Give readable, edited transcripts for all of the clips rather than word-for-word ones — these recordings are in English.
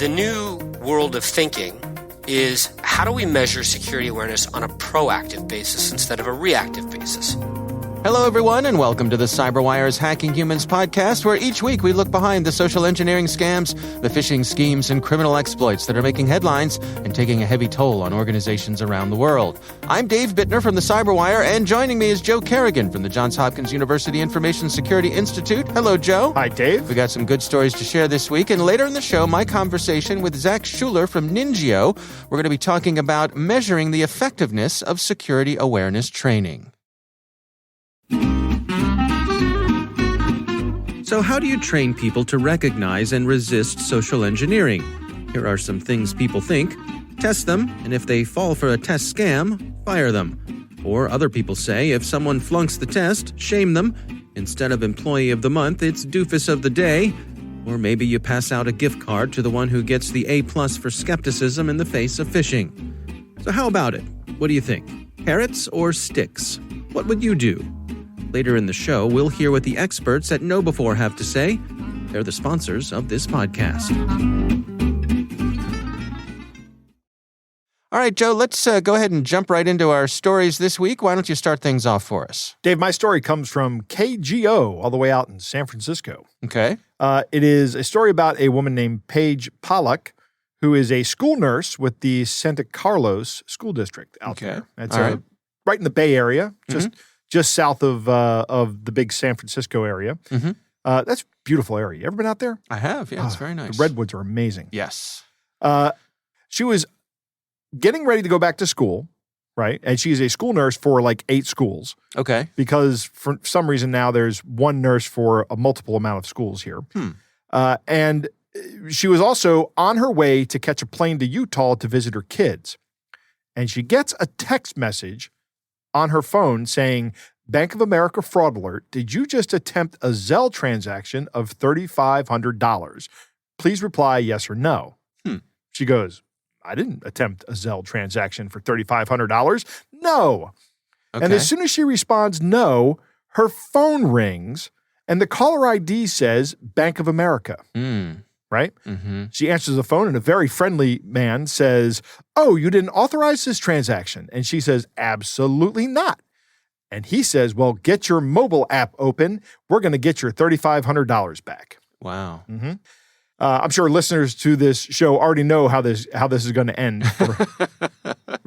The new world of thinking is how do we measure security awareness on a proactive basis instead of a reactive basis? Hello, everyone, and welcome to the CyberWire's Hacking Humans podcast, where each week we look behind the social engineering scams, the phishing schemes, and criminal exploits that are making headlines and taking a heavy toll on organizations around the world. I'm Dave Bittner from the CyberWire, and joining me is Joe Kerrigan from the Johns Hopkins University Information Security Institute. Hello, Joe. Hi, Dave. We got some good stories to share this week, and later in the show, my conversation with Zach Schuler from NINJIO. We're going to be talking about measuring the effectiveness of security awareness training. So how do you train people to recognize and resist social engineering? Here are some things people think. Test them, and if they fall for a test scam, fire them. Or other people say if someone flunks the test, shame them. Instead of employee of the month, it's doofus of the day. Or maybe you pass out a gift card to the one who gets the A+ for skepticism in the face of phishing. So how about it? What do you think? Carrots or sticks? What would you do? Later in the show, we'll hear what the experts at KnowBe4 have to say. They're the sponsors of this podcast. All right, Joe, let's go ahead and jump right into our stories this week. Why don't you start things off for us? Dave, my story comes from KGO, all the way out in San Francisco. Okay. It is a story about a woman named Paige Pollack, who is a school nurse with the Santa Carlos School District out there. That's right in the Bay Area, just south of the big San Francisco area. That's a beautiful area. You ever been out there? I have, yeah. It's very nice. The redwoods are amazing. Yes. She was getting ready to go back to school, right? And she's a school nurse for like 8 schools. Okay. Because for some reason now there's one nurse for a multiple amount of schools here. And she was also on her way to catch a plane to Utah to visit her kids. And she gets a text message on her phone saying, "Bank of America fraud alert. Did you just attempt a Zelle transaction of $3,500? Please reply yes or no." She goes, "I didn't attempt a Zelle transaction for $3,500. No." Okay. And as soon as she responds no, her phone rings and the caller ID says Bank of America. Right? She answers the phone and a very friendly man says, "Oh, you didn't authorize this transaction?" And she says, "Absolutely not." And he says, "Well, get your mobile app open. We're going to get your $3,500 back." Wow. I'm sure listeners to this show already know how this is going to end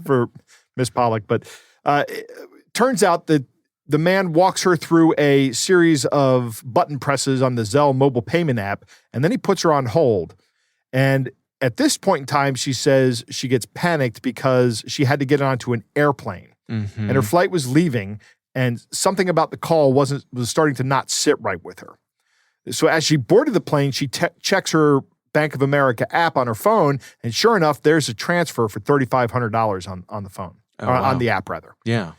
for Miss Pollack. But it turns out that the man walks her through a series of button presses on the Zelle mobile payment app, and then he puts her on hold. And at this point in time, she says she gets panicked because she had to get onto an airplane, and her flight was leaving, and something about the call was starting to not sit right with her. So as she boarded the plane, she checks her Bank of America app on her phone, and sure enough, there's a transfer for $3,500 on the phone, on the app rather. Yeah.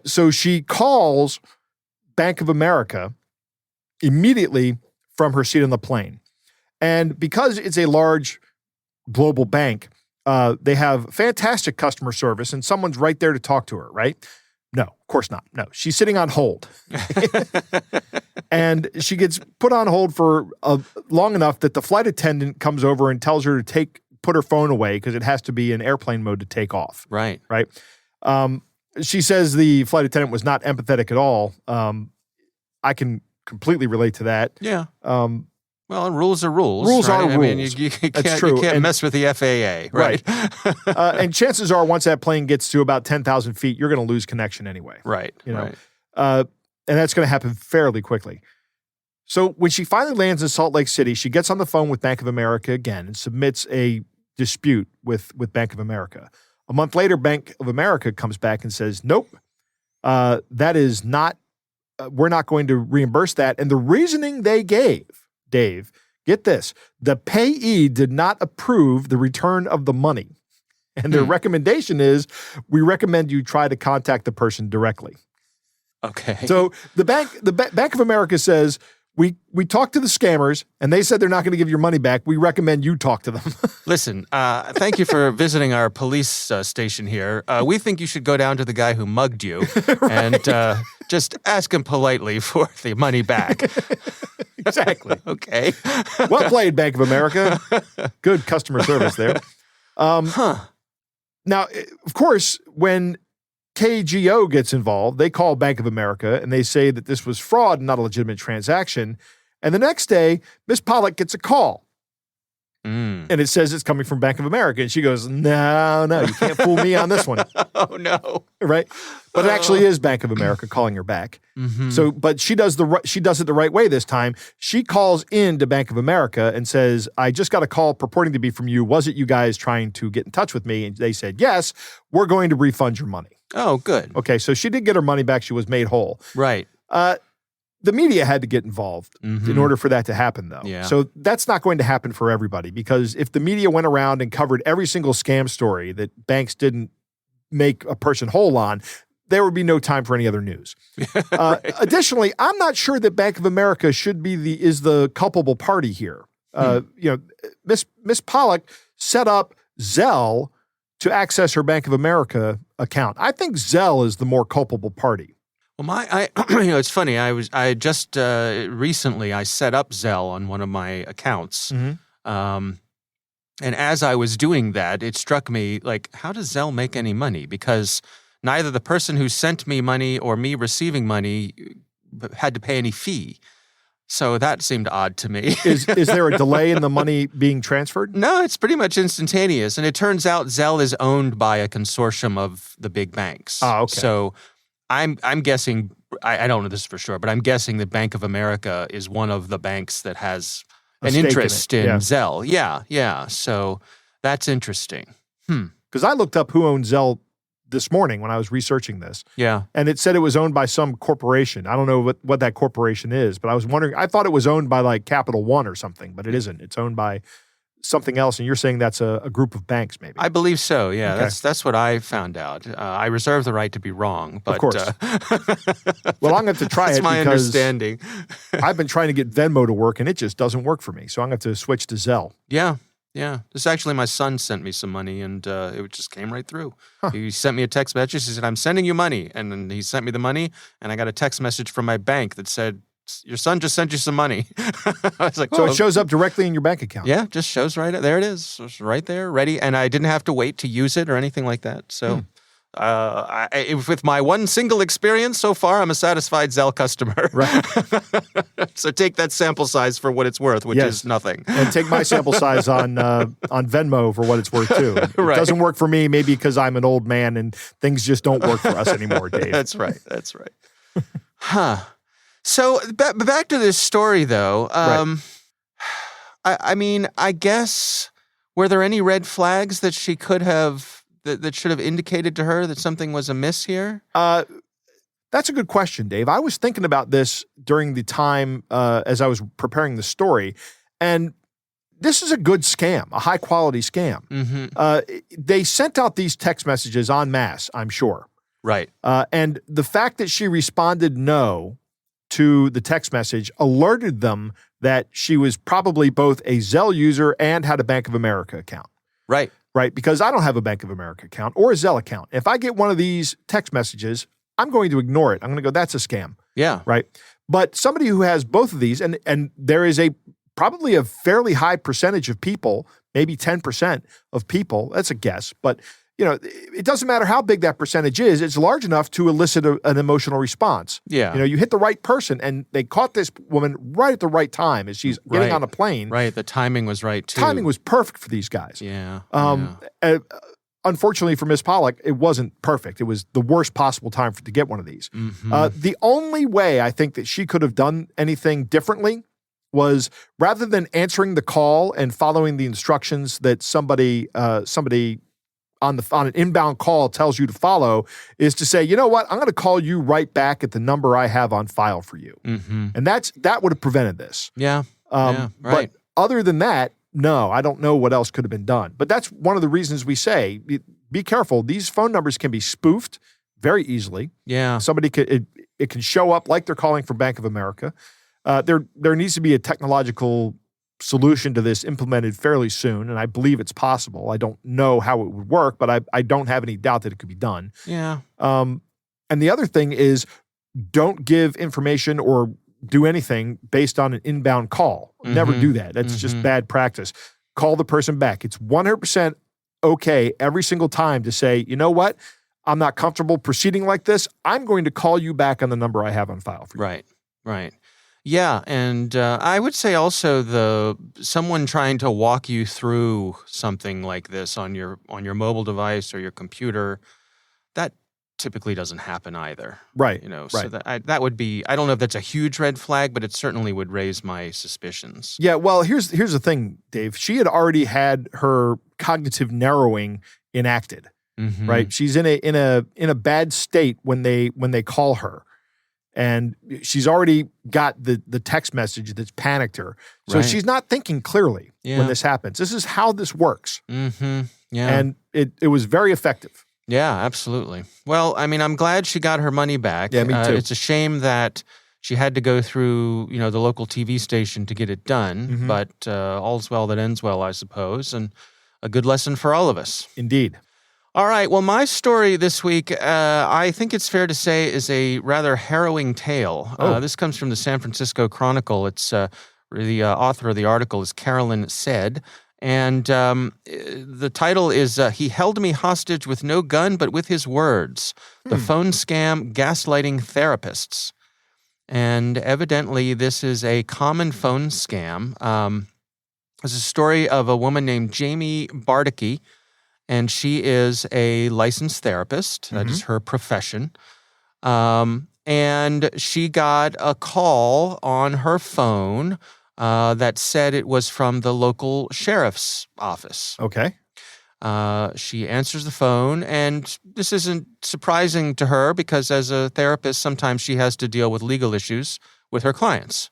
So she calls Bank of America immediately from her seat on the plane. And because it's a large global bank, they have fantastic customer service and someone's right there to talk to her, right? No, of course not. No, she's sitting on hold. And she gets put on hold for long enough that the flight attendant comes over and tells her to put her phone away because it has to be in airplane mode to take off. Right. Right. She says the flight attendant was not empathetic at all. I can completely relate to that. Yeah. Well, rules are rules. Rules right? are rules. I mean, you can't mess with the FAA, right? And chances are, once that plane gets to about 10,000 feet, you're going to lose connection anyway. Right. You know, right. And that's going to happen fairly quickly. So when she finally lands in Salt Lake City, she gets on the phone with Bank of America again and submits a dispute with Bank of America. A month later, Bank of America comes back and says, "Nope, that is not. We're not going to reimburse that." And the reasoning they gave, Dave, get this: the payee did not approve the return of the money, and their recommendation is, "We recommend you try to contact the person directly." Okay. So the Bank of America says, we talked to the scammers, and they said they're not going to give your money back. We recommend you talk to them. Listen, thank you for visiting our police station here. We think you should go down to the guy who mugged you and just ask him politely for the money back. Exactly. Okay. Well played, Bank of America. Good customer service there. Now, of course, when KGO gets involved, they call Bank of America and they say that this was fraud and not a legitimate transaction. And the next day, Miss Pollock gets a call. And it says it's coming from Bank of America. And she goes, no, you can't fool me on this one. Oh, no. Right? But it actually is Bank of America calling her back. So, but she does it the right way this time. She calls in to Bank of America and says, I just got a call purporting to be from you. Was it you guys trying to get in touch with me? And they said, yes, we're going to refund your money. Oh, good. Okay, so she did get her money back. She was made whole. Right. The media had to get banks in order for that to happen, though. Yeah. So that's not going to happen for everybody, because if the media went around and covered every single scam story that banks didn't make a person whole on, there would be no time for any other news. Right. Additionally, I'm not sure that Bank of America is the culpable party here. Miss Pollock set up Zelle to access her Bank of America account. I think Zelle is the more culpable party. Well, it's funny. I just recently I set up Zelle on one of my accounts, and as I was doing that, it struck me like, how does Zelle make any money? Because neither the person who sent me money or me receiving money had to pay any fee. So that seemed odd to me. Is there a delay in the money being transferred? No, it's pretty much instantaneous, and it turns out Zelle is owned by a consortium of the big banks. Oh, okay. So I'm guessing, I don't know this for sure, but I'm guessing that Bank of America is one of the banks that has an interest in Zelle. Yeah. So that's interesting. Because I looked up who owned Zelle this morning when I was researching this. Yeah. And it said it was owned by some corporation. I don't know what that corporation is, but I was wondering, I thought it was owned by like Capital One or something, but it isn't. It's owned by something else, and you're saying that's a group of banks, maybe. I believe so, yeah. Okay. That's what I found out. I reserve the right to be wrong, but... Of course. Well, I'm going to have to try that's it my because understanding. I've been trying to get Venmo to work, and it just doesn't work for me, so I'm going to have to switch to Zelle. Yeah. This actually, my son sent me some money, and it just came right through. Huh. He sent me a text message. He said, I'm sending you money. And then he sent me the money, and I got a text message from my bank that said, your son just sent you some money. I was like, So it shows up directly in your bank account. Yeah, just shows right there. It is. It's right there, ready. And I didn't have to wait to use it or anything like that. So with my one single experience so far, I'm a satisfied Zelle customer. Right. So take that sample size for what it's worth, which is nothing. And take my sample size on Venmo for what it's worth, too. It Right. doesn't work for me, maybe because I'm an old man and things just don't work for us anymore, Dave. That's right. Huh. So back to this story, though. Right. I mean, I guess, were there any red flags that she could have, that should have indicated to her that something was amiss here? That's a good question, Dave. I was thinking about this during the time as I was preparing the story, and this is a good scam, a high-quality scam. They sent out these text messages en masse, I'm sure. Right. And the fact that she responded no to the text message alerted them that she was probably both a Zelle user and had a Bank of America account. Right. Right? Because I don't have a Bank of America account or a Zelle account. If I get one of these text messages, I'm going to ignore it. I'm going to go, that's a scam. Yeah. Right? But somebody who has both of these, and there is probably a fairly high percentage of people, maybe 10% of people, that's a guess, but it doesn't matter how big that percentage is, it's large enough to elicit an emotional response. Yeah. You hit the right person, and they caught this woman right at the right time as she's getting on a plane. Right. The timing was right, too. Timing was perfect for these guys. Yeah. Unfortunately for Miss Pollock, it wasn't perfect. It was the worst possible time to get one of these. The only way I think that she could have done anything differently was, rather than answering the call and following the instructions that somebody on an inbound call tells you to follow, is to say, you know what, I'm going to call you right back at the number I have on file for you. And that would have prevented this. Yeah. Right. But other than that, no, I don't know what else could have been done. But that's one of the reasons we say, be careful. These phone numbers can be spoofed very easily. Yeah. Somebody it can show up like they're calling from Bank of America. There needs to be a technological solution to this implemented fairly soon, and I believe it's possible. I don't know how it would work, but I don't have any doubt that it could be done. Yeah. And the other thing is, don't give information or do anything based on an inbound call. Never do that. That's just bad practice. Call the person back. It's 100% okay every single time to say, you know what? I'm not comfortable proceeding like this. I'm going to call you back on the number I have on file for you. Right. Yeah, and I would say also someone trying to walk you through something like this on your mobile device or your computer, that typically doesn't happen either. Right. So that would be, I don't know if that's a huge red flag, but it certainly would raise my suspicions. Yeah, well, here's the thing, Dave. She had already had her cognitive narrowing enacted. Right? She's in a bad state when they call her. And she's already got the text message that's panicked her. So she's not thinking clearly when this happens. This is how this works. Yeah. And it was very effective. Yeah, absolutely. Well, I mean, I'm glad she got her money back. Yeah, me too. It's a shame that she had to go through, the local TV station to get it done. But all's well that ends well, I suppose. And a good lesson for all of us. Indeed. All right. Well, my story this week, I think it's fair to say, is a rather harrowing tale. This comes from the San Francisco Chronicle. It's the author of the article is Carolyn Said, and the title is "He Held Me Hostage with No Gun, but with His Words: The Phone Scam Gaslighting Therapists." And evidently, this is a common phone scam. It's a story of a woman named Jamie Bardicke. And she is a licensed therapist. That is her profession. And she got a call on her phone that said it was from the local sheriff's office. Okay. She answers the phone, and this isn't surprising to her because as a therapist, sometimes she has to deal with legal issues with her clients.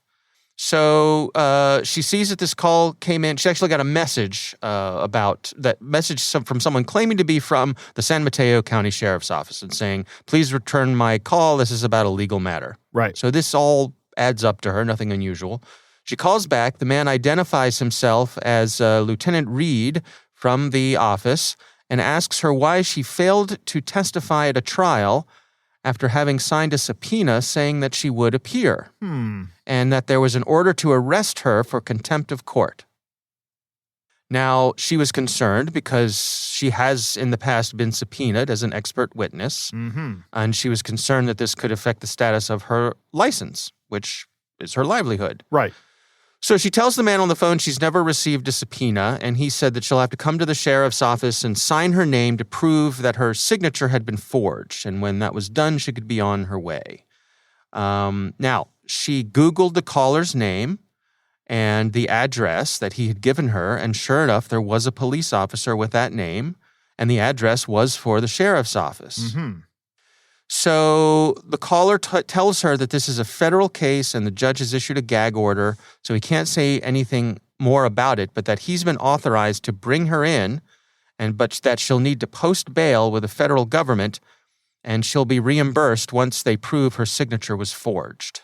So she sees that this call came in. She actually got a message about that message from someone claiming to be from the San Mateo County Sheriff's Office and saying, please return my call. This is about a legal matter. Right. So this all adds up to her, nothing unusual. She calls back. The man identifies himself as Lieutenant Reed from the office and asks her why she failed to testify at a trial after having signed a subpoena saying that she would appear, and that there was an order to arrest her for contempt of court. Now, she was concerned because she has in the past been subpoenaed as an expert witness, and she was concerned that this could affect the status of her license, which is her livelihood. Right. So she tells the man on the phone she's never received a subpoena, and he said that she'll have to come to the sheriff's office and sign her name to prove that her signature had been forged, and when that was done, she could be on her way. Now, she Googled the caller's name and the address that he had given her, and sure enough, there was a police officer with that name, and the address was for the sheriff's office. So the caller tells her that this is a federal case and the judge has issued a gag order, so he can't say anything more about it, but that he's been authorized to bring her in, but that she'll need to post bail with the federal government, and she'll be reimbursed once they prove her signature was forged.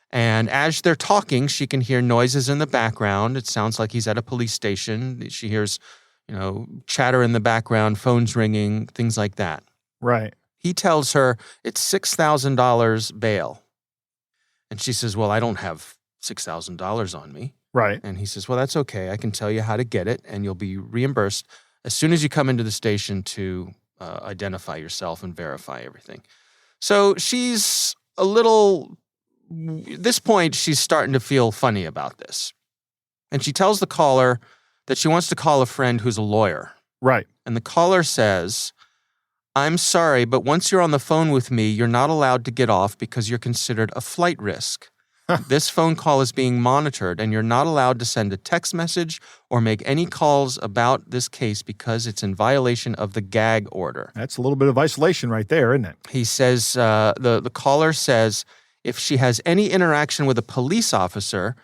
And as they're talking, she can hear noises in the background. It sounds like he's at a police station. She hears, chatter in the background, phones ringing, things like that. Right. He tells her it's $6,000 bail. And she says, well, I don't have $6,000 on me. Right. And he says, well, that's okay. I can tell you how to get it, and you'll be reimbursed as soon as you come into the station to identify yourself and verify everything. So she's at this point, she's starting to feel funny about this. And she tells the caller that she wants to call a friend who's a lawyer. Right. And the caller says, I'm sorry, but once you're on the phone with me, you're not allowed to get off because you're considered a flight risk. This phone call is being monitored, and you're not allowed to send a text message or make any calls about this case because it's in violation of the gag order. That's a little bit of isolation right there, isn't it? He says, the caller says, if she has any interaction with a police officer,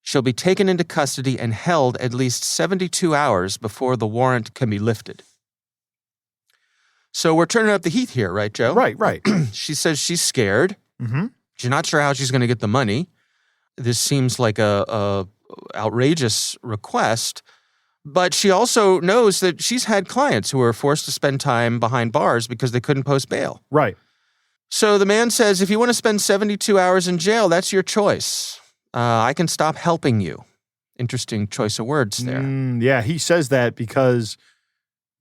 she'll be taken into custody and held at least 72 hours before the warrant can be lifted. So we're turning up the heat here, right, Joe? Right. She says she's scared. She's not sure how she's going to get the money. this seems like a outrageous request, but she also knows that she's had clients who were forced to spend time behind bars because they couldn't post bail. Right. So the man says, if you want to spend 72 hours in jail, that's your choice. I can stop helping you. Interesting choice of words there. Yeah, he says that because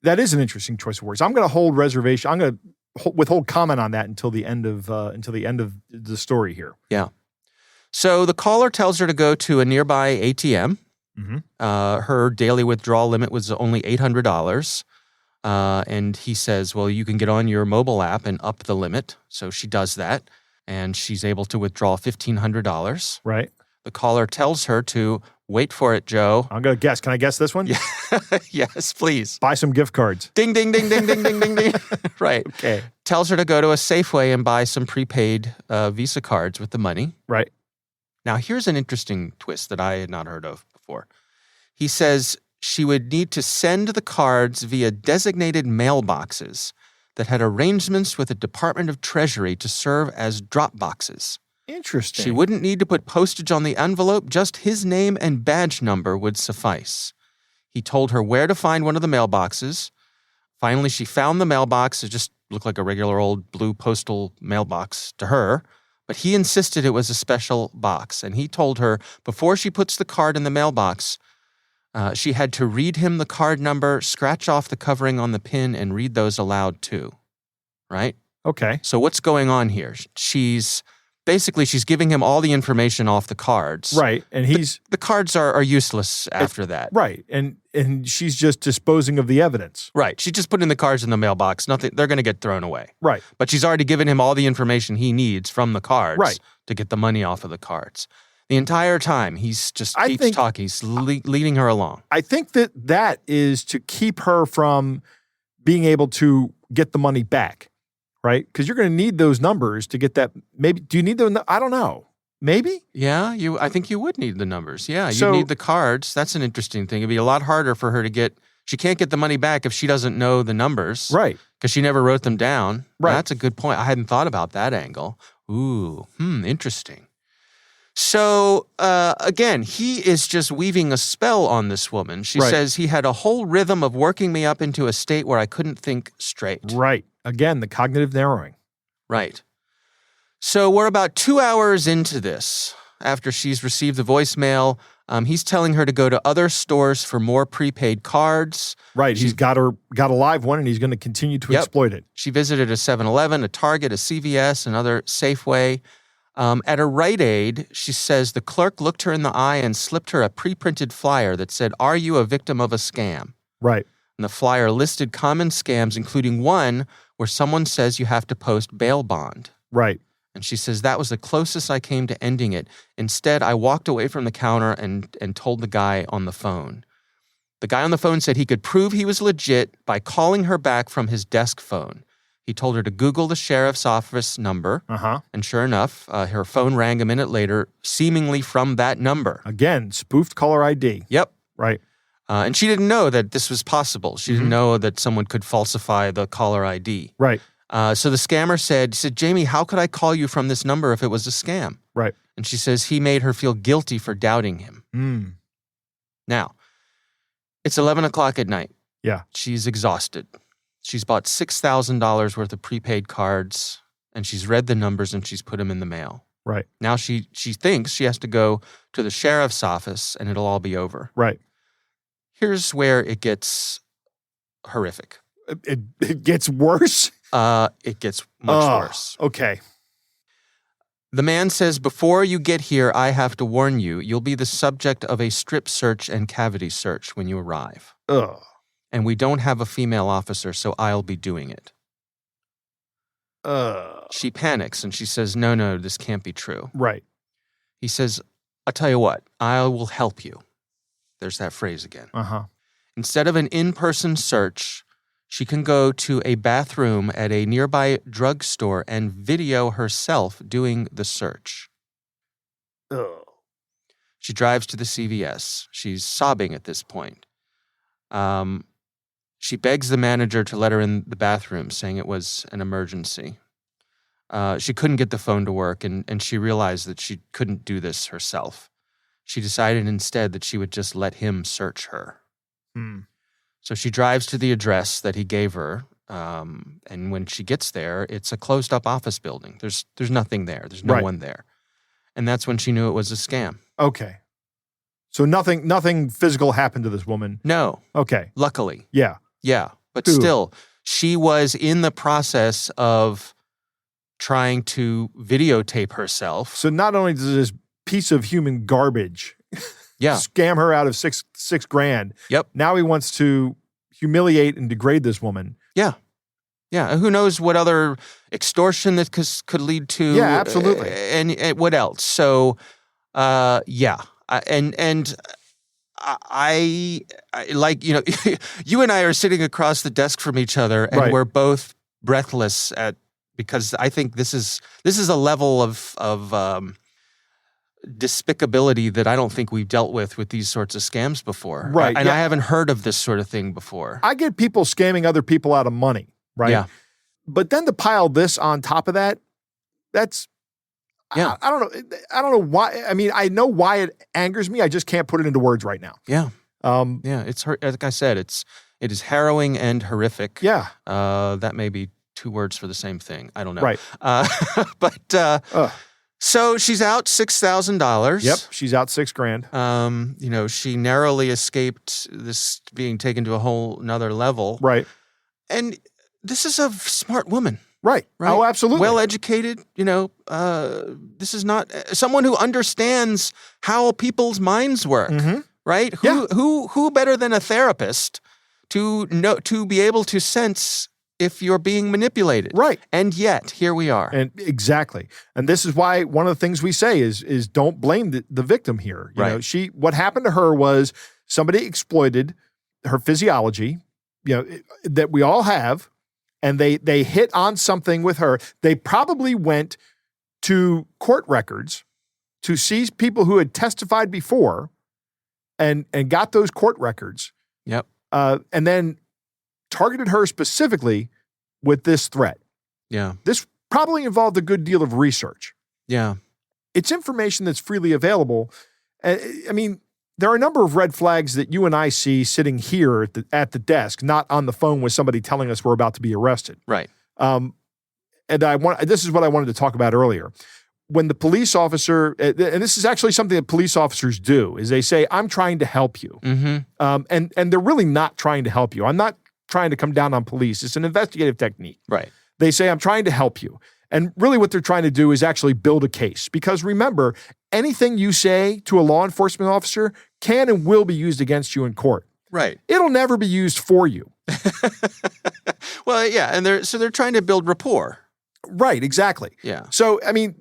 that is an interesting choice of words. I'm going to hold reservation. I'm going to withhold comment on that until the end of the story here. Yeah. So the caller tells her to go to a nearby ATM. Mm-hmm. Her daily withdrawal limit was only $800. And he says, well, you can get on your mobile app and up the limit. So she does that, and she's able to withdraw $1,500. Right. The caller tells her to wait for it, Joe. I'm going to guess. Can I guess this one? Yeah. Yes, please. Buy some gift cards. Ding, ding, ding, ding, ding, ding, ding, ding. Right. Okay. Tells her to go to a Safeway and buy some prepaid Visa cards with the money. Right. Now, here's an interesting twist that I had not heard of before. He says she would need to send the cards via designated mailboxes that had arrangements with the Department of Treasury to serve as drop boxes. Interesting. She wouldn't need to put postage on the envelope, just his name and badge number would suffice. He told her where to find one of the mailboxes. Finally, she found the mailbox. It just looked like a regular old blue postal mailbox to her, but he insisted it was a special box, and he told her before she puts the card in the mailbox, she had to read him the card number, scratch off the covering on the pin, and read those aloud too, right? Okay. So what's going on here? She's giving him all the information off the cards. Right. And the cards are useless after that. Right. And she's just disposing of the evidence. Right. She's just putting the cards in the mailbox. Nothing. They're going to get thrown away. Right. But she's already given him all the information he needs from the cards to get the money off of the cards. The entire time, he's just keeps talking. He's leading her along. I think that is to keep her from being able to get the money back, right? Because you're going to need those numbers to get that. Maybe, do you need them? I don't know. Maybe? Yeah, I think you would need the numbers. Yeah, you need the cards. That's an interesting thing. It'd be a lot harder for her to get. She can't get the money back if she doesn't know the numbers. Right. Because she never wrote them down. Right. That's a good point. I hadn't thought about that angle. Ooh, interesting. So, again, he is just weaving a spell on this woman. She says he had a whole rhythm of working me up into a state where I couldn't think straight. Right. Again, the cognitive narrowing. Right. So we're about 2 hours into this. After she's received the voicemail, he's telling her to go to other stores for more prepaid cards. Right. He's got a live one, and he's going to continue to exploit it. She visited a 7-Eleven, a Target, a CVS, another Safeway. At a Rite Aid, she says the clerk looked her in the eye and slipped her a pre-printed flyer that said, "Are you a victim of a scam?" Right. And the flyer listed common scams, including one where someone says you have to post bail bond. Right. And she says, that was the closest I came to ending it. Instead, I walked away from the counter and told the guy on the phone. The guy on the phone said he could prove he was legit by calling her back from his desk phone. He told her to Google the sheriff's office number. And sure enough, her phone rang a minute later, seemingly from that number. Again, spoofed caller ID. Yep. Right. And she didn't know that this was possible. She didn't know that someone could falsify the caller ID. Right. So the scammer said, Jamie, how could I call you from this number if it was a scam? Right. And she says he made her feel guilty for doubting him. Now, it's 11 o'clock at night. Yeah. She's exhausted. She's bought $6,000 worth of prepaid cards, and she's read the numbers, and she's put them in the mail. Right. Now she thinks she has to go to the sheriff's office, and it'll all be over. Right. Here's where it gets horrific. It gets worse? It gets much worse. Okay. The man says, before you get here, I have to warn you, you'll be the subject of a strip search and cavity search when you arrive. Ugh. And we don't have a female officer, so I'll be doing it. She panics and she says, no, this can't be true. Right. He says, I'll tell you what, I will help you. There's that phrase again. Instead of an in-person search, she can go to a bathroom at a nearby drugstore and video herself doing the search. Ugh. She drives to the CVS. She's sobbing at this point. She begs the manager to let her in the bathroom, saying it was an emergency. She couldn't get the phone to work, and she realized that she couldn't do this herself. She decided instead that she would just let him search her. So she drives to the address that he gave her, and when she gets there, it's a closed-up office building. There's nothing there. There's no one there. And that's when she knew it was a scam. Okay. So nothing physical happened to this woman? No. Okay. Luckily. Yeah. Yeah. But Ooh. still, she was in the process of trying to videotape herself. So not only does this piece of human garbage scam her out of six grand. Yep. Now he wants to humiliate and degrade this woman. Yeah. Yeah. Who knows what other extortion that could lead to. Yeah, absolutely. And what else? So, yeah. I like, you know, you and I are sitting across the desk from each other, and we're both breathless because I think this is a level of despicability that I don't think we've dealt with these sorts of scams before. Right. And I haven't heard of this sort of thing before. I get people scamming other people out of money, right? Yeah. But then to pile this on top of that, that's, I don't know. I don't know why. I mean, I know why it angers me. I just can't put it into words right now. Yeah. Yeah. It's, like I said, it is harrowing and horrific. Yeah. That may be two words for the same thing. I don't know. Right. So she's out $6,000. Yep. She's out $6,000. You know, she narrowly escaped this being taken to a whole nother level. Right. And this is a smart woman. Right. Oh, absolutely. Well-educated, you know, this is not someone who understands how people's minds work, right? Who better than a therapist to be able to sense if you're being manipulated. Right. And yet, here we are. And exactly. And this is why one of the things we say is don't blame the victim here. You know, what happened to her was somebody exploited her physiology, you know, that we all have. And they hit on something with her. They probably went to court records to see people who had testified before and got those court records. Yep. And then targeted her specifically with this threat. Yeah. This probably involved a good deal of research. Yeah. It's information that's freely available. I mean, there are a number of red flags that you and I see sitting here at the desk, not on the phone with somebody telling us we're about to be arrested. Right. And this is what I wanted to talk about earlier. When the police officer, and this is actually something that police officers do, is they say, I'm trying to help you. And they're really not trying to help you. I'm not trying to come down on police. It's an investigative technique. Right. They say, I'm trying to help you. And really what they're trying to do is actually build a case. Because remember, anything you say to a law enforcement officer can and will be used against you in court. Right. It'll never be used for you. Well, yeah. And they're trying to build rapport. Right, exactly. Yeah. So, I mean,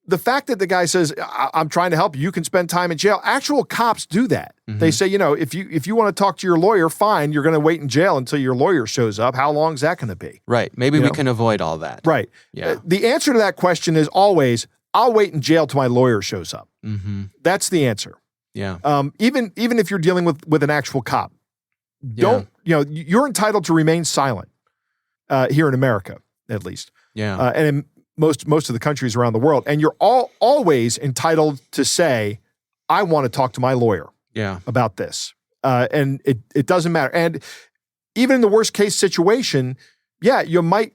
the fact that the guy says, I'm trying to help you, you can spend time in jail. Actual cops do that. They say, you know, if you want to talk to your lawyer, fine, you're going to wait in jail until your lawyer shows up. How long is that going to be? Right. Maybe we can avoid all that. Right. Yeah. The answer to that question is always, I'll wait in jail till my lawyer shows up. That's the answer. Yeah. Even if you're dealing with an actual cop, you know, you're entitled to remain silent here in America, at least. Yeah. And in most of the countries around the world. And you're always entitled to say, I want to talk to my lawyer about this. And it doesn't matter. And even in the worst case situation, you might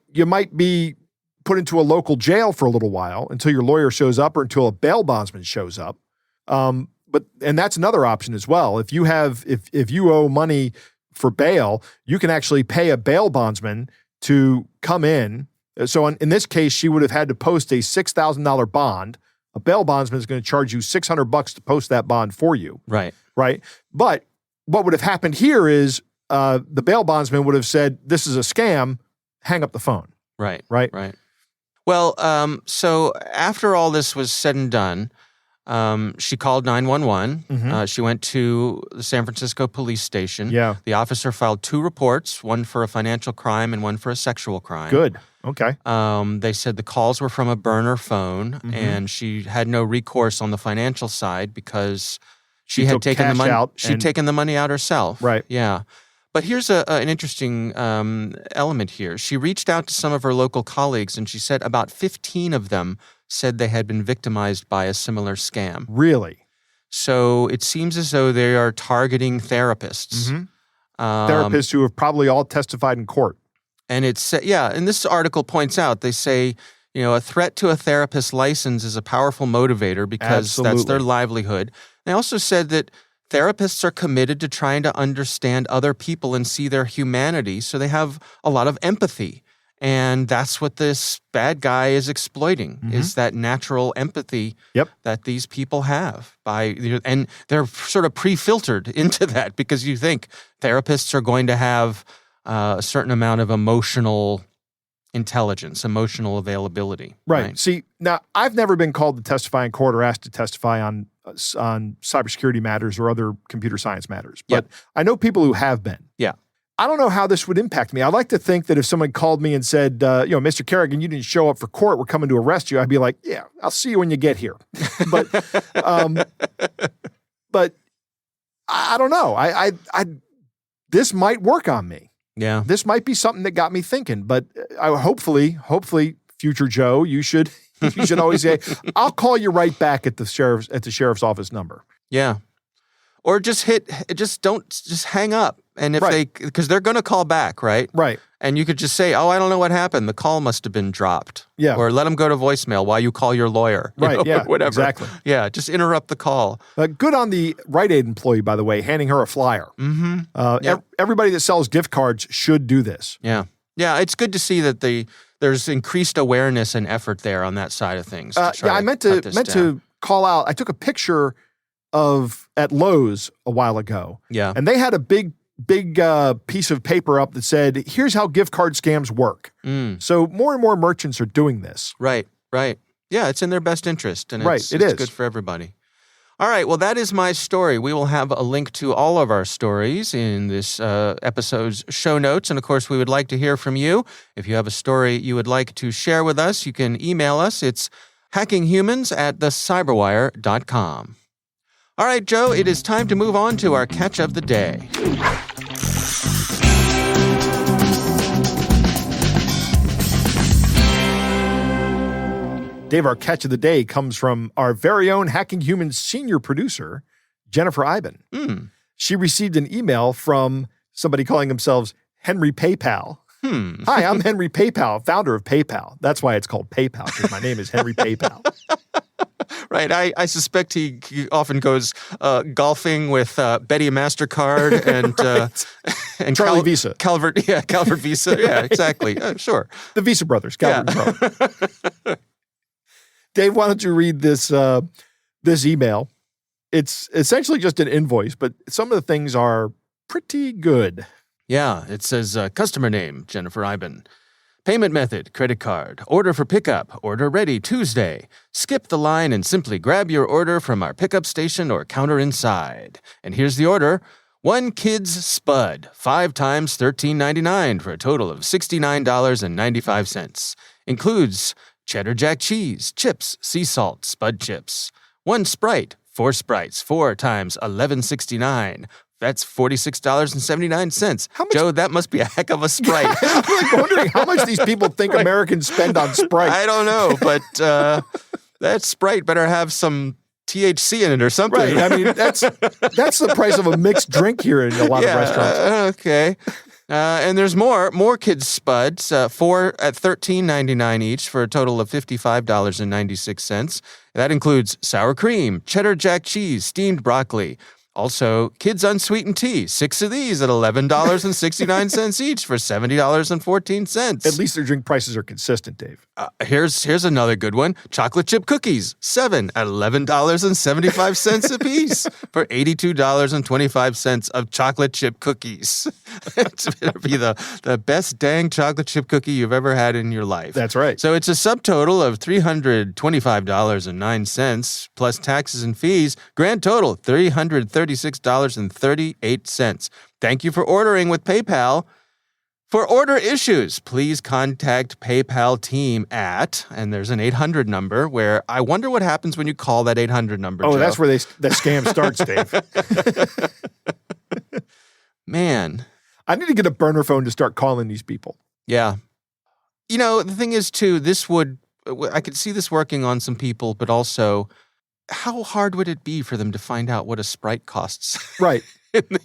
be put into a local jail for a little while until your lawyer shows up or until a bail bondsman shows up. And that's another option as well. If you owe money for bail, you can actually pay a bail bondsman to come in. So in this case, she would have had to post a $6,000 bond. A bail bondsman is going to charge you $600 to post that bond for you. Right. Right. But what would have happened here is the bail bondsman would have said, this is a scam, hang up the phone. Right. Right. Right. Well, so after all this was said and done, she called 911. She went to the San Francisco police station. Yeah. The officer filed 2 reports, one for a financial crime and one for a sexual crime. Good. Okay. They said the calls were from a burner phone, and she had no recourse on the financial side because she had taken the money. She'd taken the money out herself. Right. Yeah. But here's an interesting element here. She reached out to some of her local colleagues, and she said about 15 of them said they had been victimized by a similar scam. Really? So it seems as though they are targeting therapists. Mm-hmm. Therapists who have probably all testified in court. And and this article points out, they say, a threat to a therapist's license is a powerful motivator because that's their livelihood. They also said that therapists are committed to trying to understand other people and see their humanity, so they have a lot of empathy. And that's what this bad guy is exploiting, is that natural empathy that these people have. And they're sort of pre-filtered into that because you think therapists are going to have a certain amount of emotional intelligence, emotional availability. Right. See, now I've never been called to testify in court or asked to testify on cybersecurity matters or other computer science matters, but I know people who have been. Yeah. I don't know how this would impact me. I'd like to think that if someone called me and said, Mr. Kerrigan, you didn't show up for court, we're coming to arrest you, I'd be like, yeah, I'll see you when you get here. But I don't know. I this might work on me. Yeah. This might be something that got me thinking, but hopefully, future Joe, you should always say, I'll call you right back at the sheriff's office number. Yeah. Or just hang up. And if because they're going to call back, right? Right. And you could just say, I don't know what happened. The call must have been dropped. Yeah. Or let them go to voicemail while you call your lawyer. Right. Yeah. Whatever. Exactly. Yeah. Just interrupt the call. Good on the Rite Aid employee, by the way, handing her a flyer. Mm-hmm. Everybody that sells gift cards should do this. Yeah. Yeah. It's good to see that there's increased awareness and effort there on that side of things. I meant to call out. I took a picture at Lowe's a while ago. Yeah. And they had a big piece of paper up that said, here's how gift card scams work. So more and more merchants are doing this. Right. Yeah, it's in their best interest. And it's good for everybody. All right, well, that is my story. We will have a link to all of our stories in this episode's show notes. And, of course, we would like to hear from you. If you have a story you would like to share with us, you can email us. It's hackinghumans@thecyberwire.com. All right, Joe, it is time to move on to our catch of the day. Dave, our catch of the day comes from our very own Hacking Humans senior producer, Jennifer Eiben. She received an email from somebody calling themselves Henry PayPal. Hi, I'm Henry PayPal, founder of PayPal. That's why it's called PayPal, because my name is Henry PayPal. Right. I suspect he often goes golfing with Betty MasterCard and Charlie Visa. Calvert Visa. Yeah, exactly. Sure. The Visa brothers, Calvert Brothers. Dave, why don't you read this email? It's essentially just an invoice, but some of the things are pretty good. Yeah, it says customer name, Jennifer Eiben. Payment method, credit card. Order for pickup. Order ready Tuesday. Skip the line and simply grab your order from our pickup station or counter inside. And here's the order. 1 Kids Spud, 5 times $13.99 for a total of $69.95. Includes cheddar jack cheese, chips, sea salt, Spud chips. 1 Sprite, 4 Sprites, 4 times $11.69. That's $46.79. Joe, that must be a heck of a Sprite. I'm wondering how much these people think Americans spend on Sprite. I don't know, but that Sprite better have some THC in it or something. Right. I mean, that's the price of a mixed drink here in a lot of restaurants. Okay. And there's more Kids Spuds, 4 at $13.99 each for a total of $55.96. That includes sour cream, cheddar jack cheese, steamed broccoli. Also, Kids Unsweetened Tea, 6 of these at $11.69 each for $70.14. At least their drink prices are consistent, Dave. Here's another good one. Chocolate chip cookies, 7 at $11.75 a piece for $82.25 of chocolate chip cookies. It's going to be the best dang chocolate chip cookie you've ever had in your life. That's right. So it's a subtotal of $325.09 plus taxes and fees. Grand total, $336.38. Thank you for ordering with PayPal. For order issues, please contact PayPal team at, and there's an 800 number where I wonder what happens when you call that 800 number, Joe. That's where the scam starts, Dave. Man. I need to get a burner phone to start calling these people. Yeah. The thing is, too, I could see this working on some people, but also, how hard would it be for them to find out what a Sprite costs? Right.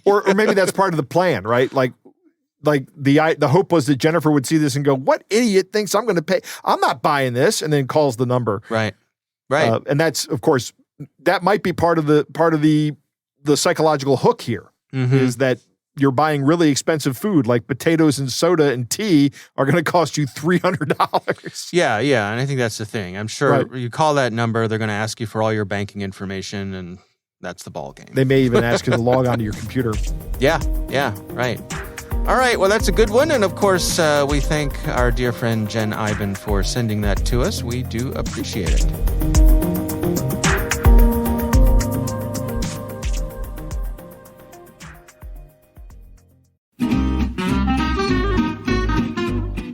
Or maybe that's part of the plan, right? Like the hope was that Jennifer would see this and go, what idiot thinks I'm going to pay? I'm not buying this, and then calls the number. Right. And that's, of course, that might be part of the psychological hook here, is that you're buying really expensive food like potatoes and soda and tea are going to cost you $300. Yeah, and I think that's the thing. I'm sure you call that number, they're going to ask you for all your banking information, and that's the ball game. They may even ask you to log onto your computer. Yeah, right. All right, well, that's a good one. And of course, we thank our dear friend Jen Eiben for sending that to us. We do appreciate it.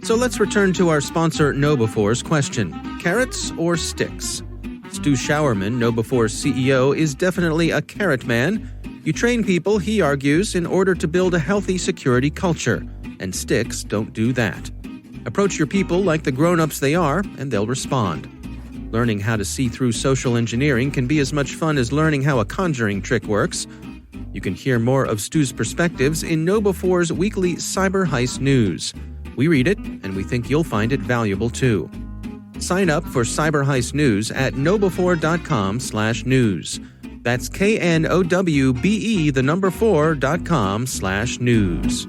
So let's return to our sponsor, KnowBefore's question. Carrots or sticks? Stu Showerman, KnowBefore's CEO, is definitely a carrot man. You train people, he argues, in order to build a healthy security culture. And sticks don't do that. Approach your people like the grown-ups they are, and they'll respond. Learning how to see through social engineering can be as much fun as learning how a conjuring trick works. You can hear more of Stu's perspectives in KnowBefore's weekly Cyber Heist News. We read it, and we think you'll find it valuable too. Sign up for Cyber Heist News at knowbefore.com/news. That's KNOWBE4.com/news.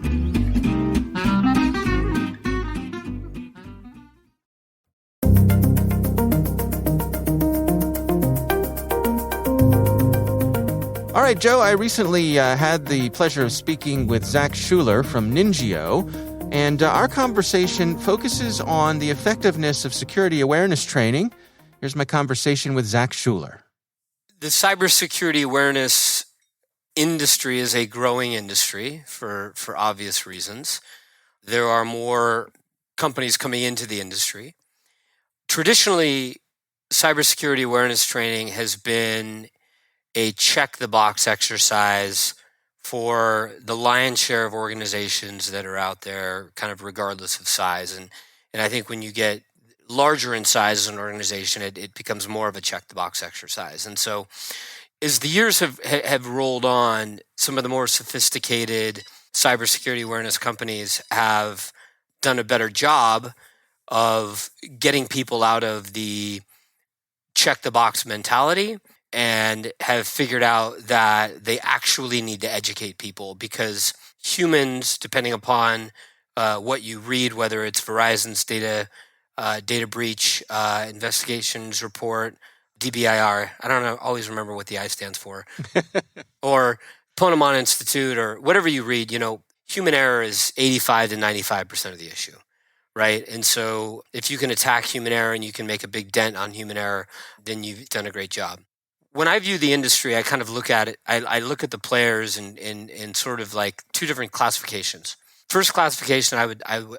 All right, Joe, I recently had the pleasure of speaking with Zach Schuler from NINJIO, and our conversation focuses on the effectiveness of security awareness training. Here's my conversation with Zach Schuler. The cybersecurity awareness industry is a growing industry for obvious reasons. There are more companies coming into the industry. Traditionally, cybersecurity awareness training has been a check-the-box exercise for the lion's share of organizations that are out there, kind of regardless of size. And I think when you get larger in size as an organization, it becomes more of a check-the-box exercise. And so as the years have rolled on, some of the more sophisticated cybersecurity awareness companies have done a better job of getting people out of the check-the-box mentality and have figured out that they actually need to educate people, because humans, depending upon what you read, whether it's Verizon's data breach investigations report, DBIR, I don't know, always remember what the I stands for, or Ponemon Institute, or whatever you read, human error is 85 to 95% of the issue, right? And so if you can attack human error and you can make a big dent on human error, then you've done a great job. When I view the industry, I kind of look at it, I look at the players in sort of like two different classifications. First classification,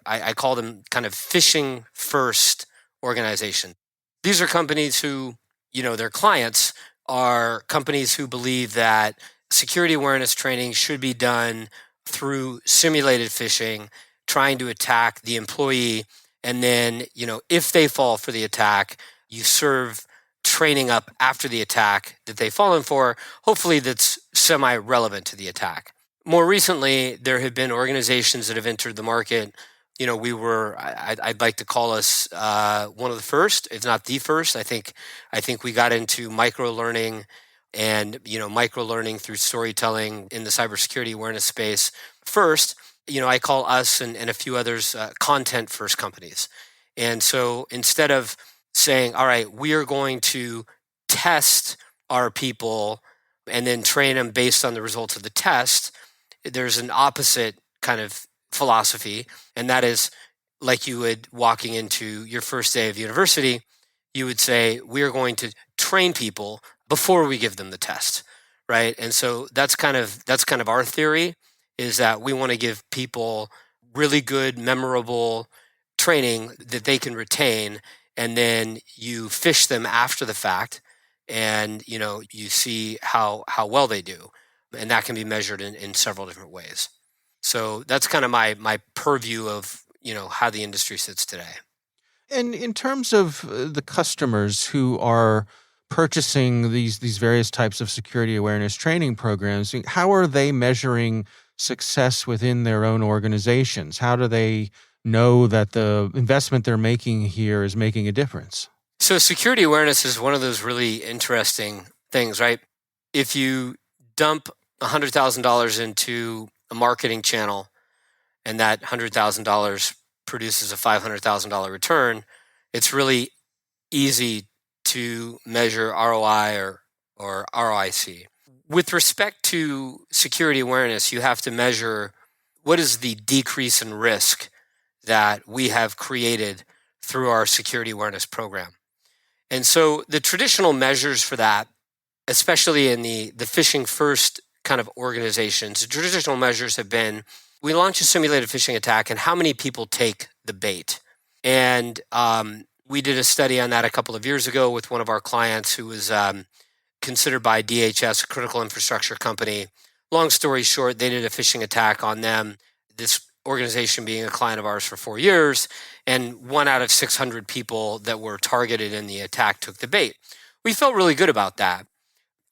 I call them kind of fishing first organization. These are companies who, their clients are companies who believe that security awareness training should be done through simulated phishing, trying to attack the employee. And then, if they fall for the attack, you serve training up after the attack that they've fallen for, hopefully that's semi-relevant to the attack. More recently, there have been organizations that have entered the market. I'd like to call us one of the first, if not the first. I think we got into micro-learning and, micro-learning through storytelling in the cybersecurity awareness space first. I call us and a few others content-first companies. And so instead of saying, all right, we are going to test our people and then train them based on the results of the test, there's an opposite kind of philosophy. And that is, like you would walking into your first day of university, you would say, we are going to train people before we give them the test, right? And so that's kind of our theory, is that we want to give people really good, memorable training that they can retain. And then you fish them after the fact, and you see how well they do, and that can be measured in several different ways. So that's kind of my purview of, how the industry sits today. And in terms of the customers who are purchasing these various types of security awareness training programs, how are they measuring success within their own organizations? How do they know that the investment they're making here is making a difference? So security awareness is one of those really interesting things, right? If you dump $100,000 into a marketing channel and that $100,000 produces a $500,000 return, it's really easy to measure ROI or ROIC. With respect to security awareness, you have to measure what is the decrease in risk that we have created through our security awareness program. And so the traditional measures for that, especially in the phishing first kind of organizations, the traditional measures have been, we launch a simulated phishing attack and how many people take the bait. And we did a study on that a couple of years ago with one of our clients who was considered by DHS a critical infrastructure company. Long story short, they did a phishing attack on them. This organization being a client of ours for 4 years, and 1 out of 600 people that were targeted in the attack took the bait. We felt really good about that.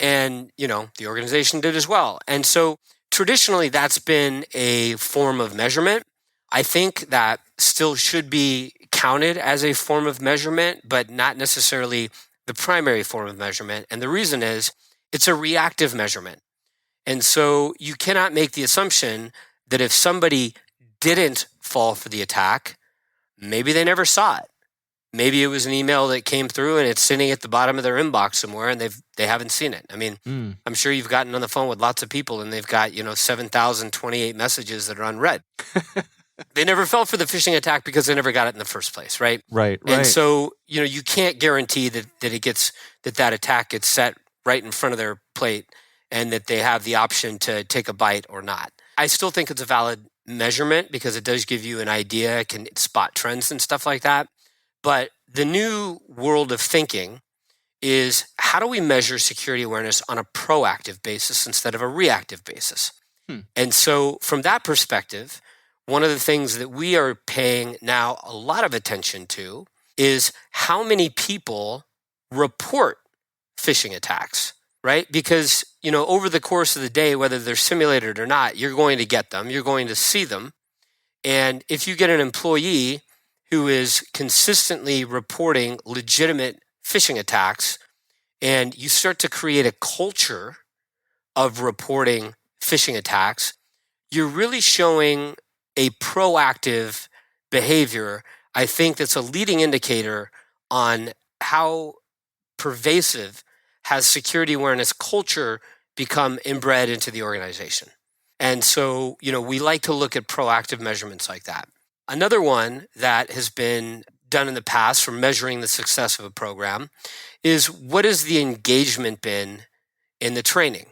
And, the organization did as well. And so traditionally, that's been a form of measurement. I think that still should be counted as a form of measurement, but not necessarily the primary form of measurement. And the reason is it's a reactive measurement. And so you cannot make the assumption that if somebody didn't fall for the attack, maybe they never saw it. Maybe it was an email that came through and it's sitting at the bottom of their inbox somewhere and they haven't seen it. I mean, I'm sure you've gotten on the phone with lots of people and they've got, 7,028 messages that are unread. They never fell for the phishing attack because they never got it in the first place, right? Right. And so, you can't guarantee that attack gets set right in front of their plate and that they have the option to take a bite or not. I still think it's a valid measurement because it does give you an idea, can spot trends and stuff like that. But the new world of thinking is how do we measure security awareness on a proactive basis instead of a reactive basis? And so from that perspective, one of the things that we are paying now a lot of attention to is how many people report phishing attacks, right? Because, over the course of the day, whether they're simulated or not, you're going to get them, you're going to see them. And if you get an employee who is consistently reporting legitimate phishing attacks, and you start to create a culture of reporting phishing attacks, you're really showing a proactive behavior. I think that's a leading indicator on how pervasive has security awareness culture become inbred into the organization. And so, we like to look at proactive measurements like that. Another one that has been done in the past for measuring the success of a program is what has the engagement been in the training,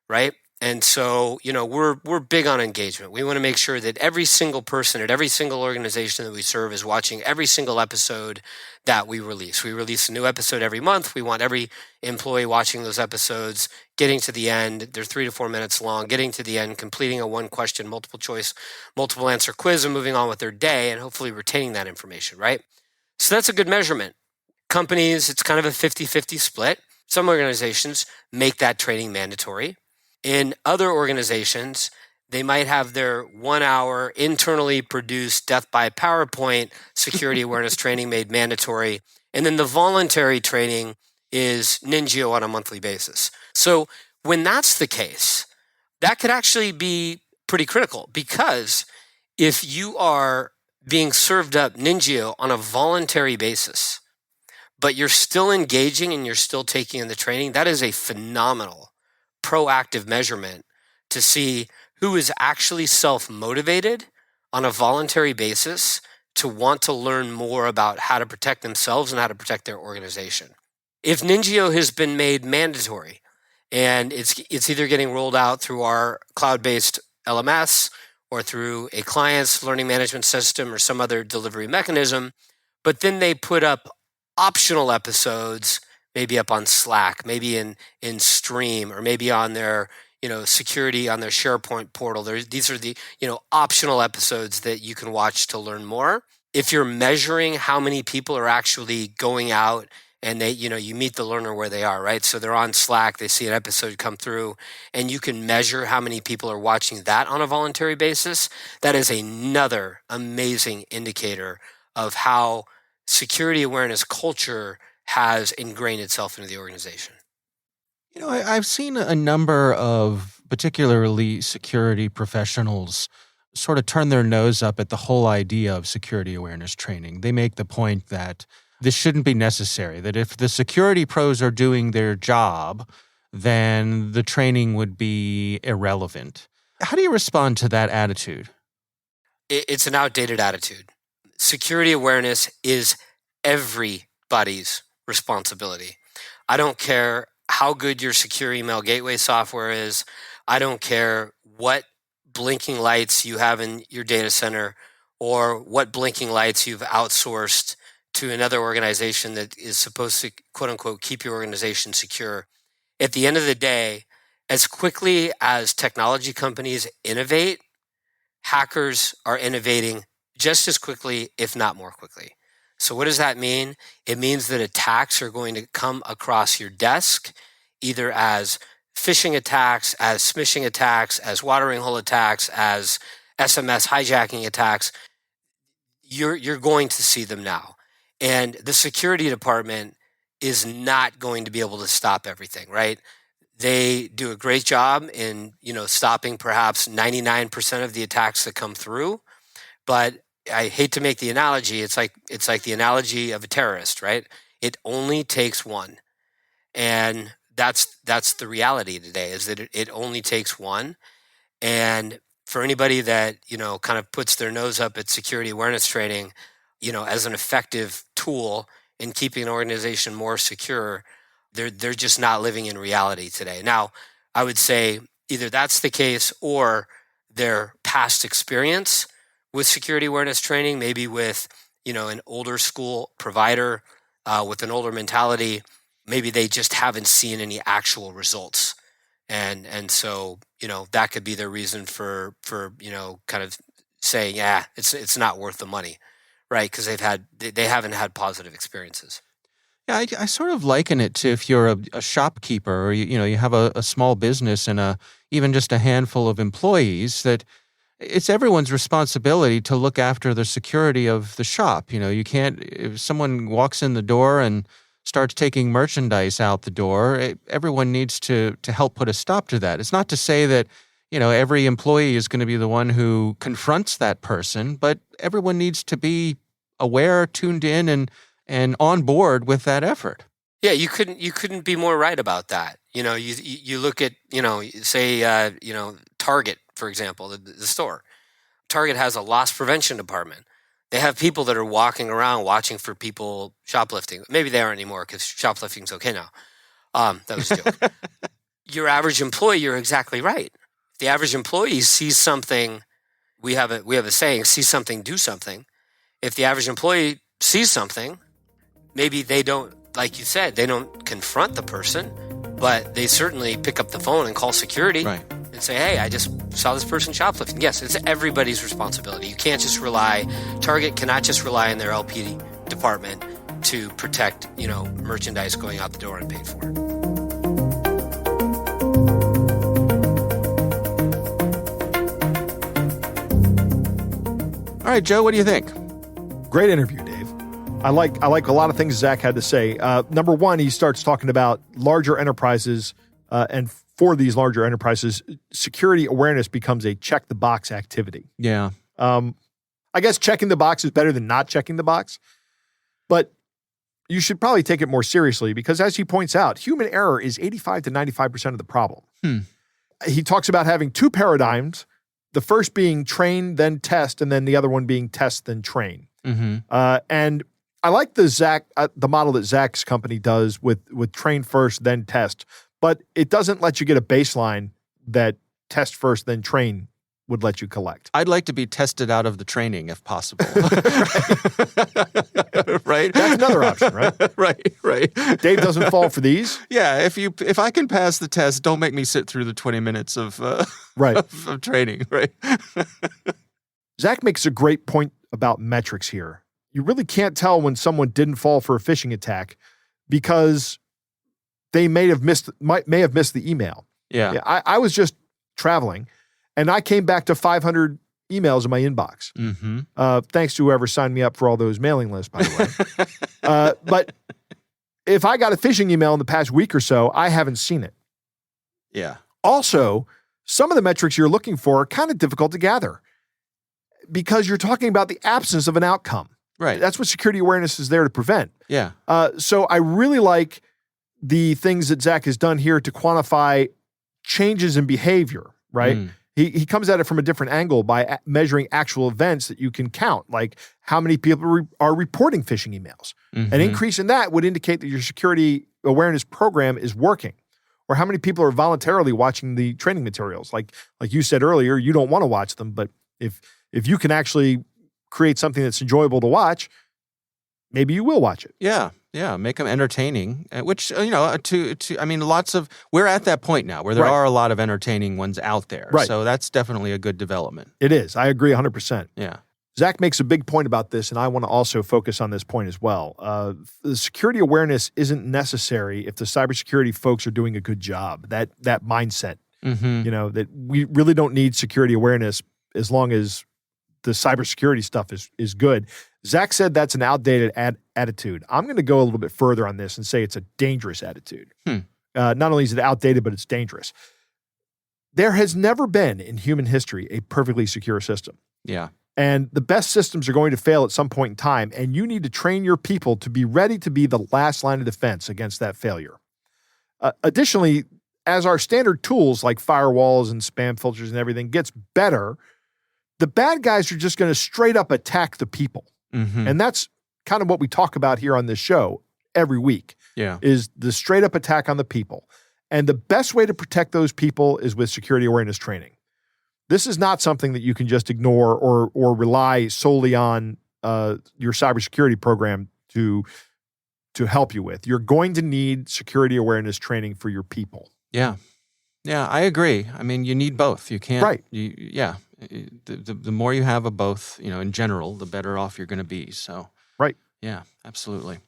right? And so, we're big on engagement. We want to make sure that every single person at every single organization that we serve is watching every single episode that we release. We release a new episode every month. We want every employee watching those episodes, getting to the end. They're 3 to 4 minutes long, getting to the end, completing a 1-question, multiple choice, multiple answer quiz, and moving on with their day, and hopefully retaining that information, right? So that's a good measurement. Companies, it's kind of a 50-50 split. Some organizations make that training mandatory. In other organizations, they might have their 1-hour internally produced death by PowerPoint security awareness training made mandatory. And then the voluntary training is NINJIO on a monthly basis. So when that's the case, that could actually be pretty critical because if you are being served up NINJIO on a voluntary basis, but you're still engaging and you're still taking in the training, that is a phenomenal proactive measurement to see who is actually self-motivated on a voluntary basis to want to learn more about how to protect themselves and how to protect their organization. If NINJIO has been made mandatory and it's either getting rolled out through our cloud-based LMS or through a client's learning management system or some other delivery mechanism, but then they put up optional episodes maybe up on Slack, maybe in Stream, or maybe on their security on their SharePoint portal. These are the, optional episodes that you can watch to learn more. If you're measuring how many people are actually going out and they, you meet the learner where they are, right? So they're on Slack, they see an episode come through, and you can measure how many people are watching that on a voluntary basis. That is another amazing indicator of how security awareness culture has ingrained itself into the organization. I've seen a number of particularly security professionals sort of turn their nose up at the whole idea of security awareness training. They make the point that this shouldn't be necessary, that if the security pros are doing their job, then the training would be irrelevant. How do you respond to that attitude? It's an outdated attitude. Security awareness is everybody's responsibility. I don't care how good your secure email gateway software is. I don't care what blinking lights you have in your data center or what blinking lights you've outsourced to another organization that is supposed to, quote unquote, keep your organization secure. At the end of the day, as quickly as technology companies innovate, hackers are innovating just as quickly, if not more quickly. So what does that mean? It means that attacks are going to come across your desk, either as phishing attacks, as smishing attacks, as watering hole attacks, as SMS hijacking attacks. You're going to see them now. And the security department is not going to be able to stop everything, right? They do a great job in, stopping perhaps 99% of the attacks that come through. But I hate to make the analogy. It's like the analogy of a terrorist, right? It only takes one. And that's the reality today, is that it only takes one. And for anybody that, kind of puts their nose up at security awareness training, as an effective tool in keeping an organization more secure, they're just not living in reality today. Now, I would say either that's the case or their past experience with security awareness training, maybe with, an older school provider with an older mentality, maybe they just haven't seen any actual results. And so, that could be their reason for kind of saying, yeah, it's not worth the money, right? Because they haven't had positive experiences. Yeah, I sort of liken it to if you're a shopkeeper or you have a small business and even just a handful of employees, that it's everyone's responsibility to look after the security of the shop. You can't, if someone walks in the door and starts taking merchandise out the door, everyone needs to help put a stop to that. It's not to say that, every employee is going to be the one who confronts that person, but everyone needs to be aware, tuned in, and on board with that effort. Yeah, you couldn't be more right about that. You look at, say, Target, for example, the store. Target has a loss prevention department. They have people that are walking around watching for people shoplifting. Maybe they aren't anymore because shoplifting's okay now. That was a joke. Your average employee, you're exactly right. The average employee sees something. We have a saying: see something, do something. If the average employee sees something, maybe they don't, like you said, they don't confront the person, but they certainly pick up the phone and call security. Right. And say, hey, I just saw this person shoplifting. Yes, it's everybody's responsibility. You can't just Target cannot just rely on their LP department to protect, merchandise going out the door unpaid for. All right, Joe, what do you think? Great interview, Dave. I like a lot of things Zach had to say. Number one, he starts talking about larger enterprises, and for these larger enterprises, security awareness becomes a check the box activity. Yeah. I guess checking the box is better than not checking the box, but you should probably take it more seriously because, as he points out, human error is 85 to 95% of the problem. He talks about having two paradigms, the first being train, then test, and then the other one being test, then train. Mm-hmm. And I like the model that Zach's company does with train first, then test, but it doesn't let you get a baseline that test first, then train would let you collect. I'd like to be tested out of the training if possible. Right? That's another option, right? Right. Dave doesn't fall for these. Yeah, if I can pass the test, don't make me sit through the 20 minutes of Right. of training, right? Zach makes a great point about metrics here. You really can't tell when someone didn't fall for a phishing attack because they may have missed the email. Yeah. I was just traveling, and I came back to 500 emails in my inbox. Mm-hmm. Thanks to whoever signed me up for all those mailing lists, by the way. But if I got a phishing email in the past week or so, I haven't seen it. Yeah. Also, some of the metrics you're looking for are kind of difficult to gather because you're talking about the absence of an outcome. Right. That's what security awareness is there to prevent. Yeah. So I really like the things that Zach has done here to quantify changes in behavior, right? He comes at it from a different angle by measuring actual events that you can count, like how many people are reporting phishing emails. Mm-hmm. An increase in that would indicate that your security awareness program is working, or how many people are voluntarily watching the training materials. Like you said earlier, you don't want to watch them, but if you can actually create something that's enjoyable to watch, maybe you will watch it. Yeah. Make them entertaining, which, we're at that point now where there are a lot of entertaining ones out there. Right. So that's definitely a good development. It is. I agree 100%. Yeah. Zach makes a big point about this, and I want to also focus on this point as well. The security awareness isn't necessary if the cybersecurity folks are doing a good job. That mindset, that we really don't need security awareness as long as the cybersecurity stuff is good. Zach said that's an outdated attitude. I'm going to go a little bit further on this and say it's a dangerous attitude. Not only is it outdated, but it's dangerous. There has never been in human history a perfectly secure system. Yeah. And the best systems are going to fail at some point in time, and you need to train your people to be ready to be the last line of defense against that failure. Additionally, as our standard tools like firewalls and spam filters and everything gets better, the bad guys are just going to straight up attack the people. Mm-hmm. And that's kind of what we talk about here on this show every week, is the straight up attack on the people. And the best way to protect those people is with security awareness training. This is not something that you can just ignore or rely solely on your cybersecurity program to help you with. You're going to need security awareness training for your people. Yeah. Yeah, I agree. I mean, you need both. You can't. Right. The more you have of both, in general, the better off you're going to be. So, right. Yeah, absolutely.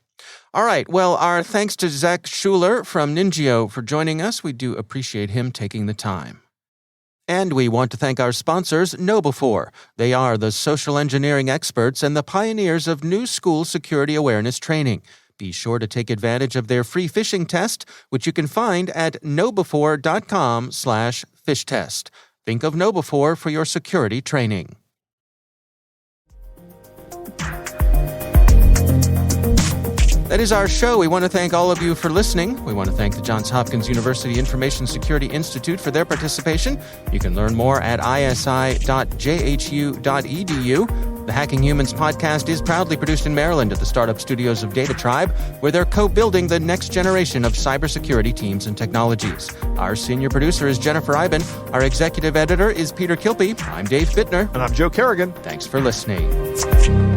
All right. Well, our thanks to Zach Schuler from NINJIO for joining us. We do appreciate him taking the time. And we want to thank our sponsors, KnowBe4. They are the social engineering experts and the pioneers of new school security awareness training. Be sure to take advantage of their free phishing test, which you can find at knowbe4.com/fishtest. Think of KnowBe4 for your security training. That is our show. We want to thank all of you for listening. We want to thank the Johns Hopkins University Information Security Institute for their participation. You can learn more at isi.jhu.edu. The Hacking Humans podcast is proudly produced in Maryland at the startup studios of Data Tribe, where they're co-building the next generation of cybersecurity teams and technologies. Our senior producer is Jennifer Eiben. Our executive editor is Peter Kilpie. I'm Dave Bittner. And I'm Joe Kerrigan. Thanks for listening.